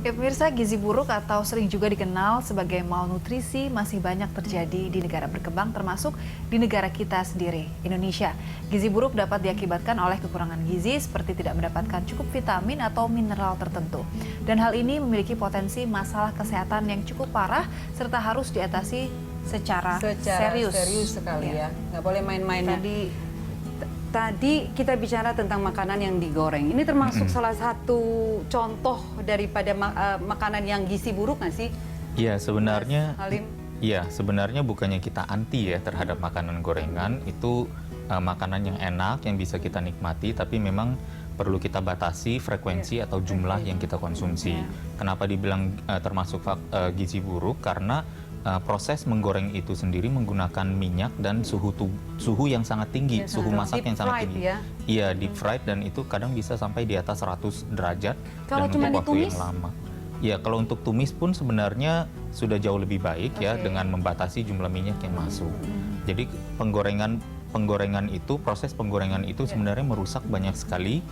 Ya pemirsa, gizi buruk atau sering juga dikenal sebagai malnutrisi masih banyak terjadi di negara berkembang termasuk di negara kita sendiri, Indonesia. Gizi buruk dapat diakibatkan oleh kekurangan gizi seperti tidak mendapatkan cukup vitamin atau mineral tertentu. Dan hal ini memiliki potensi masalah kesehatan yang cukup parah serta harus diatasi secara serius. Serius sekali ya, nggak boleh main-mainnya. Tadi kita bicara tentang makanan yang digoreng. Ini termasuk salah satu contoh daripada makanan yang gizi buruk nggak sih? Iya, sebenarnya. Halim? Iya, sebenarnya bukannya kita anti ya terhadap makanan gorengan. Itu makanan yang enak, yang bisa kita nikmati, tapi memang perlu kita batasi frekuensi atau jumlah yang kita konsumsi. Kenapa dibilang termasuk gizi buruk? Karena proses menggoreng itu sendiri menggunakan minyak dan suhu yang sangat tinggi, suhu masak yang sangat tinggi. Iya, deep fried, dan itu kadang bisa sampai di atas 100 derajat dan untuk waktu yang lama. Ya, kalau untuk tumis pun sebenarnya sudah jauh lebih baik ya dengan membatasi jumlah minyak yang masuk. Jadi proses penggorengan itu sebenarnya merusak banyak sekali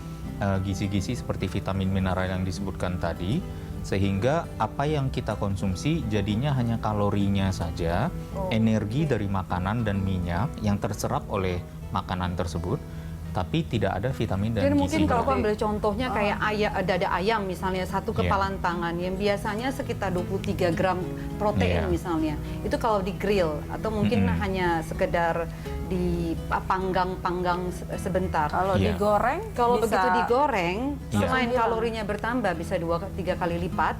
gizi-gizi seperti vitamin mineral yang disebutkan tadi. Sehingga apa yang kita konsumsi jadinya hanya kalorinya saja, energi dari makanan dan minyak yang terserap oleh makanan tersebut, tapi tidak ada vitamin dan gizi. Jadi mungkin kalau aku ambil contohnya kayak dada ayam misalnya, satu kepalan tangan yang biasanya sekitar 23 gram protein misalnya. Itu kalau di grill atau mungkin hanya sekedar dipanggang sebentar. Kalau digoreng, kalau bisa... begitu digoreng, selain kalorinya bertambah bisa 2-3 kali lipat,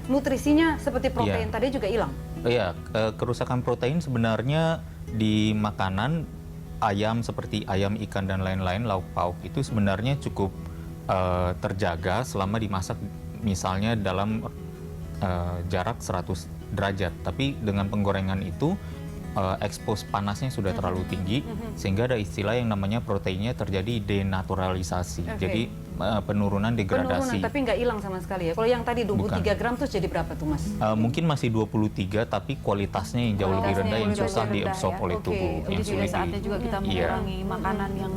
nutrisinya seperti protein tadi juga hilang. Iya, kerusakan protein sebenarnya di makanan ayam seperti ayam, ikan dan lain-lain, lauk pauk itu sebenarnya cukup terjaga selama dimasak misalnya dalam jarak 100 derajat. Tapi dengan penggorengan itu expose panasnya sudah terlalu tinggi sehingga ada istilah yang namanya proteinnya terjadi denaturalisasi. Jadi penurunan degradasi. Tapi nggak hilang sama sekali ya. Kalau yang tadi 23 gram terus jadi berapa tuh Mas? Mungkin masih 23 tapi kualitasnya yang jauh lebih rendah yang susah diabsorb oleh tubuh. Yang sulit saatnya juga kita mengurangi makanan yang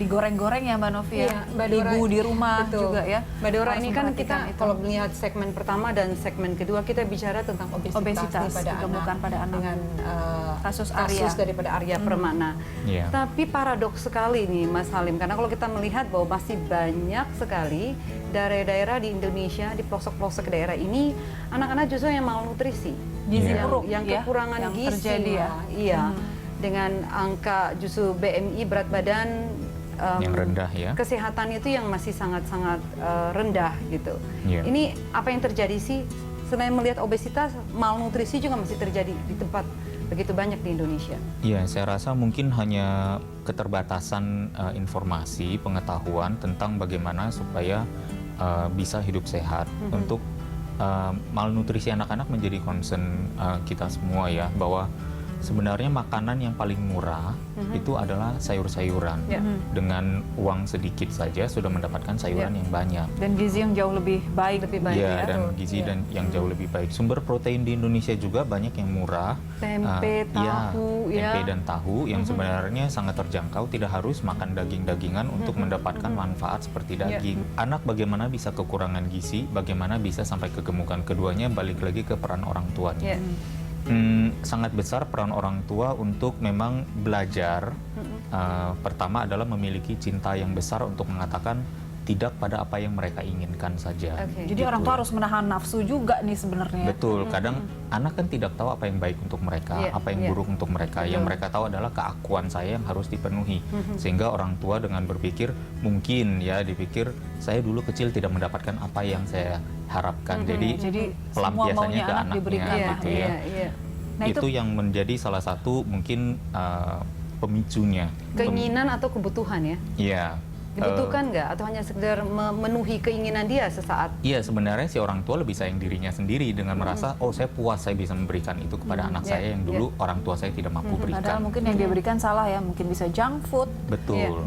digoreng-goreng ya Mbak Novi ya. Ibu di rumah juga ya. Mbak Dora, ini kan kita kalau melihat segmen pertama dan segmen kedua kita bicara tentang obesitas pada anak dengan kasus daripada Arya Permana. Tapi paradoks sekali nih Mas Halim, karena kalau kita melihat bahwa masih banyak sekali daerah-daerah di Indonesia, di pelosok-pelosok daerah ini anak-anak justru yang malnutrisi, gizi buruk, yang kekurangan yang gizi terjadi ya. Iya, dengan angka justru BMI berat badan yang rendah ya. Kesehatan itu yang masih sangat-sangat rendah gitu. Ini apa yang terjadi sih? Selain melihat obesitas, malnutrisi juga masih terjadi di tempat begitu banyak di Indonesia. Iya, saya rasa mungkin hanya keterbatasan informasi, pengetahuan tentang bagaimana supaya bisa hidup sehat. Untuk malnutrisi anak-anak menjadi concern kita semua ya, bahwa sebenarnya makanan yang paling murah itu adalah sayur-sayuran. Dengan uang sedikit saja sudah mendapatkan sayuran yang banyak. Dan gizi yang jauh lebih baik. Iya, dan gizi dan yang jauh lebih baik. Sumber protein di Indonesia juga banyak yang murah. Tempe, tahu, tempe dan tahu yang sebenarnya sangat terjangkau. Tidak harus makan daging-dagingan untuk mendapatkan manfaat seperti daging. Anak bagaimana bisa kekurangan gizi, bagaimana bisa sampai kegemukan, keduanya balik lagi ke peran orang tuanya. Sangat besar peran orang tua untuk memang belajar. Pertama adalah memiliki cinta yang besar untuk mengatakan tidak pada apa yang mereka inginkan saja. Jadi orang tua harus menahan nafsu juga nih sebenarnya. Betul, kadang anak kan tidak tahu apa yang baik untuk mereka, apa yang buruk untuk mereka. Yang mereka tahu adalah keakuan saya yang harus dipenuhi. Sehingga orang tua dengan berpikir, mungkin ya dipikir, saya dulu kecil tidak mendapatkan apa yang saya harapkan. Jadi pelampiasannya ke anaknya gitu ya. Nah, itu yang menjadi salah satu mungkin pemicunya. Keinginan atau kebutuhan ya? Iya. Dibutuhkan nggak? Atau hanya sekedar memenuhi keinginan dia sesaat? Iya, sebenarnya si orang tua lebih sayang dirinya sendiri dengan merasa, oh saya puas saya bisa memberikan itu kepada anak saya yang dulu orang tua saya tidak mampu berikan. Padahal mungkin yang dia berikan salah ya, mungkin bisa junk food,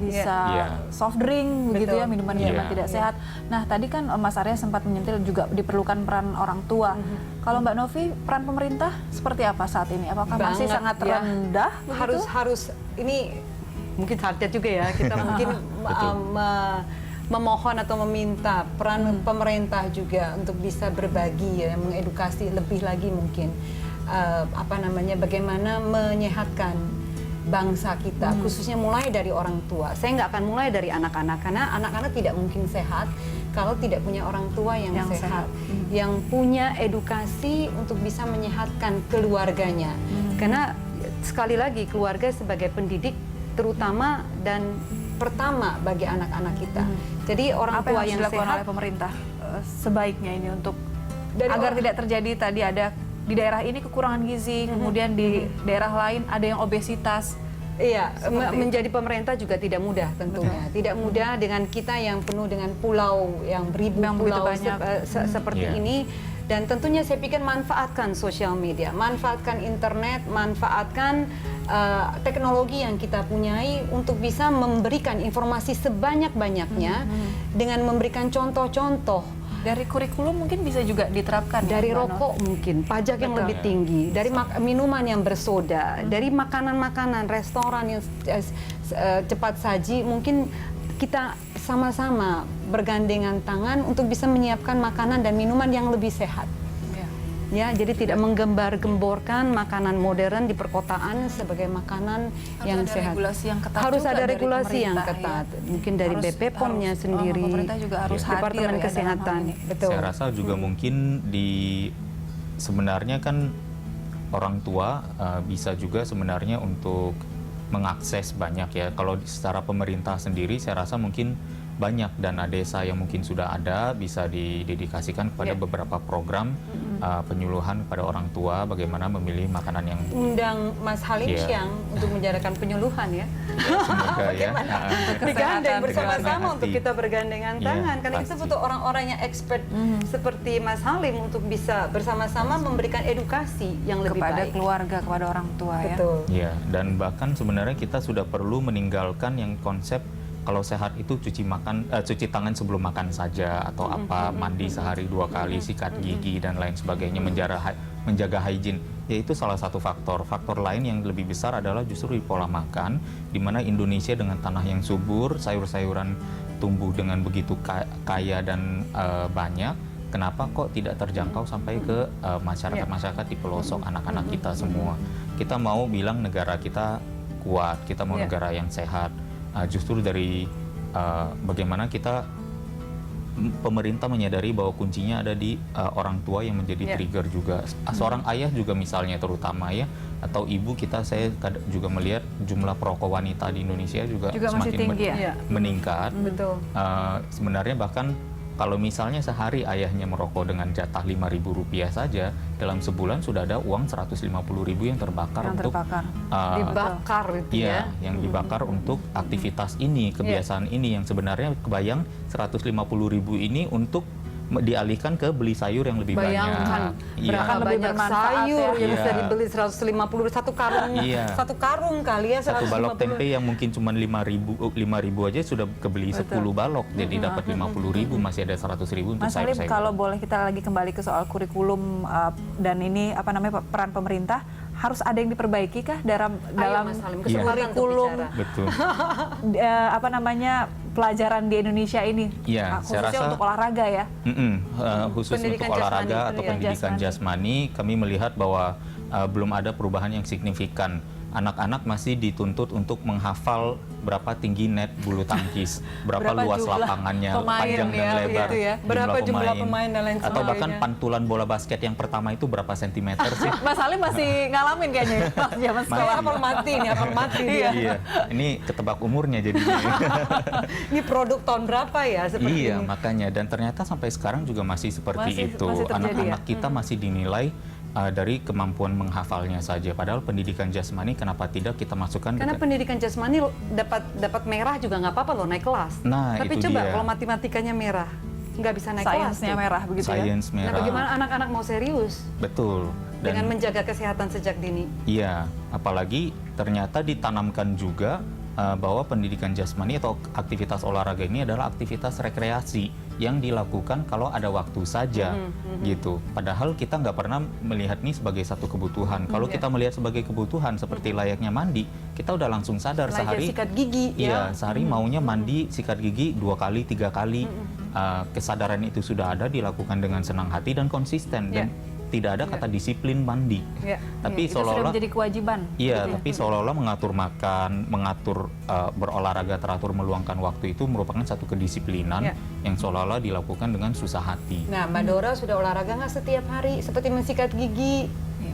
bisa soft drink, begitu ya, minuman-minuman tidak sehat. Nah, tadi kan Mas Arya sempat menyentil juga diperlukan peran orang tua. Kalau Mbak Novi, peran pemerintah seperti apa saat ini? Apakah masih sangat rendah? Harus ini mungkin saatnya juga ya kita mungkin memohon atau meminta peran pemerintah juga untuk bisa berbagi ya, mengedukasi lebih lagi mungkin bagaimana menyehatkan bangsa kita, khususnya mulai dari orang tua. Saya nggak akan mulai dari anak-anak, karena anak-anak tidak mungkin sehat kalau tidak punya orang tua yang sehat, yang punya edukasi untuk bisa menyehatkan keluarganya. Karena sekali lagi keluarga sebagai pendidik terutama dan pertama bagi anak-anak kita. Jadi orang tua yang dilakukan sehat oleh pemerintah sebaiknya ini untuk agar tidak terjadi tadi ada di daerah ini kekurangan gizi, kemudian di daerah lain ada yang obesitas. Iya, menjadi pemerintah juga tidak mudah tentunya. Tidak mudah dengan kita yang penuh dengan pulau yang beribu pulau seperti ini. Dan tentunya saya pikir manfaatkan sosial media, manfaatkan internet, manfaatkan teknologi yang kita punyai untuk bisa memberikan informasi sebanyak-banyaknya dengan memberikan contoh-contoh. Dari kurikulum mungkin bisa juga diterapkan. Dari rokok mungkin, pajak yang lebih tinggi, dari minuman yang bersoda, dari makanan-makanan, restoran yang cepat saji, mungkin kita sama-sama bergandengan tangan untuk bisa menyiapkan makanan dan minuman yang lebih sehat. Ya, jadi tidak menggembar-gemborkan makanan modern di perkotaan sebagai makanan yang sehat. Harus ada regulasi yang ketat. Mungkin dari BPOM-nya sendiri, pemerintah juga harus Departemen Kesehatan. Betul. Saya rasa juga mungkin sebenarnya kan orang tua bisa juga sebenarnya untuk mengakses banyak ya. Kalau secara pemerintah sendiri saya rasa mungkin banyak dana desa yang mungkin sudah ada bisa didedikasikan kepada beberapa program penyuluhan kepada orang tua bagaimana memilih makanan yang undang Mas Halim Syang untuk menjalankan penyuluhan ya. Semoga ya. Digandeng bersama-sama untuk kita bergandengan tangan karena kita butuh orang-orang yang expert seperti Mas Halim untuk bisa bersama-sama memberikan edukasi yang lebih kepada baik keluarga, kepada orang tua. Betul. Ya, dan bahkan sebenarnya kita sudah perlu meninggalkan yang konsep kalau sehat itu cuci tangan sebelum makan saja atau mandi sehari 2 kali, sikat gigi dan lain sebagainya, menjaga hygiene. Ya itu salah satu faktor. Faktor lain yang lebih besar adalah justru di pola makan, di mana Indonesia dengan tanah yang subur, sayur-sayuran tumbuh dengan begitu kaya dan banyak. Kenapa kok tidak terjangkau sampai ke masyarakat-masyarakat di pelosok, anak-anak kita semua? Kita mau bilang negara kita kuat, kita mau negara yang sehat. Justru dari bagaimana pemerintah menyadari bahwa kuncinya ada di orang tua yang menjadi trigger juga. Seorang ayah juga misalnya terutama ya, atau ibu saya juga melihat jumlah perokok wanita di Indonesia juga semakin tinggi, meningkat. Betul. Sebenarnya bahkan kalau misalnya sehari ayahnya merokok dengan jatah Rp5.000 saja, dalam sebulan sudah ada uang Rp150.000 yang terbakar dibakar itu yang dibakar untuk aktivitas ini, kebiasaan ini yang sebenarnya kebayang Rp150.000 ini untuk dialihkan ke beli sayur yang lebih Bayangkan, banyak. berapa banyak sayur yang bisa dibeli 150 satu karung kali ya 150. Satu balok tempe yang mungkin cuma 5.000 aja sudah kebeli 10 balok, jadi dapat 50.000, masih ada 100.000 untuk Mas Halim, sayur-sayur. kalau boleh kita lagi kembali ke soal kurikulum dan ini peran pemerintah, harus ada yang diperbaiki kah dalam kurikulum pelajaran di Indonesia ini, khususnya untuk olahraga ya? Khusus untuk olahraga atau pendidikan jasmani, kami melihat bahwa belum ada perubahan yang signifikan. Anak-anak masih dituntut untuk menghafal berapa tinggi net bulu tangkis, berapa luas lapangannya, panjang dan lebar, berapa jumlah pemain dan lain sebagainya. Atau bahkan pantulan bola basket yang pertama itu berapa sentimeter sih? Mas Halim masih ngalamin kayaknya zaman sekolah. Apel mati dia. Iya, ini ketebak umurnya jadinya. Ini produk tahun berapa ya seperti ini? Makanya, dan ternyata sampai sekarang juga masih seperti itu. Anak-anak kita masih dinilai dari kemampuan menghafalnya saja. Padahal pendidikan jasmani kenapa tidak kita masukkan? Karena pendidikan jasmani dapat merah juga nggak apa-apa loh naik kelas. Nah, tapi itu coba dia. kalau matematikanya merah nggak bisa naik kelas. Sainsnya merah begitu Sains merah. Nah, bagaimana anak-anak mau serius? Betul. Dengan menjaga kesehatan sejak dini. Iya, apalagi ternyata ditanamkan juga bahwa pendidikan jasmani atau aktivitas olahraga ini adalah aktivitas rekreasi. yang dilakukan kalau ada waktu saja gitu. Padahal kita nggak pernah melihat ini sebagai satu kebutuhan. Kalau kita melihat sebagai kebutuhan seperti layaknya mandi, kita udah langsung sadar Belajar sehari. sikat gigi Iya, sehari maunya mandi, sikat gigi 2 kali, 3 kali. Kesadaran itu sudah ada, dilakukan dengan senang hati dan konsisten dan tidak ada kata disiplin mandi. Tapi itu sudah seolah-olah menjadi kewajiban. iya, tapi seolah-olah mengatur makan, mengatur berolahraga teratur, meluangkan waktu itu merupakan satu kedisiplinan yang seolah-olah dilakukan dengan susah hati. Nah, Mbak Dora sudah olahraga nggak setiap hari seperti mensikat gigi?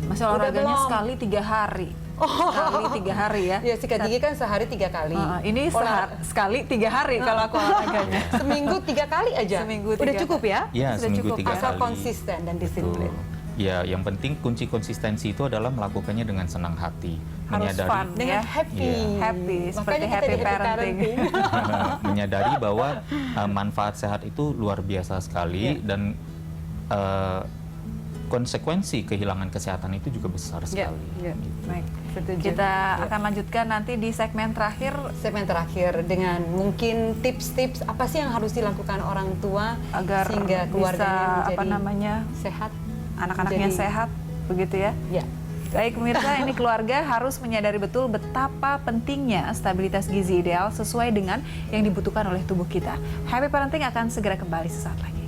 Masih olahraganya belum? sekali 3 hari. Sekali 3 hari ya. Ya, sikat gigi kan sehari 3 kali. Ini sekali 3 hari kalau aku olahraganya. Seminggu 3 kali aja. Seminggu Udah 3 cukup ya? Iya, Sudah seminggu cukup. 3 Asal kali. konsisten dan disiplin. Betul. Ya, yang penting kunci konsistensi itu adalah melakukannya dengan senang hati, Harus fun Dengan ya. happy. Iya. Happy, seperti Makanya kita happy di parenting. menyadari bahwa manfaat sehat itu luar biasa sekali dan konsekuensi kehilangan kesehatan itu juga besar sekali. Baik. Setuju. Kita akan lanjutkan nanti di segmen terakhir Segmen terakhir dengan mungkin tips-tips apa sih yang harus dilakukan orang tua agar sehingga keluarganya bisa menjadi sehat, anak-anaknya menjadi- sehat, begitu ya. Ya. Baik pemirsa, ini keluarga harus menyadari betul betapa pentingnya stabilitas gizi ideal sesuai dengan yang dibutuhkan oleh tubuh kita. Happy Parenting akan segera kembali sesaat lagi.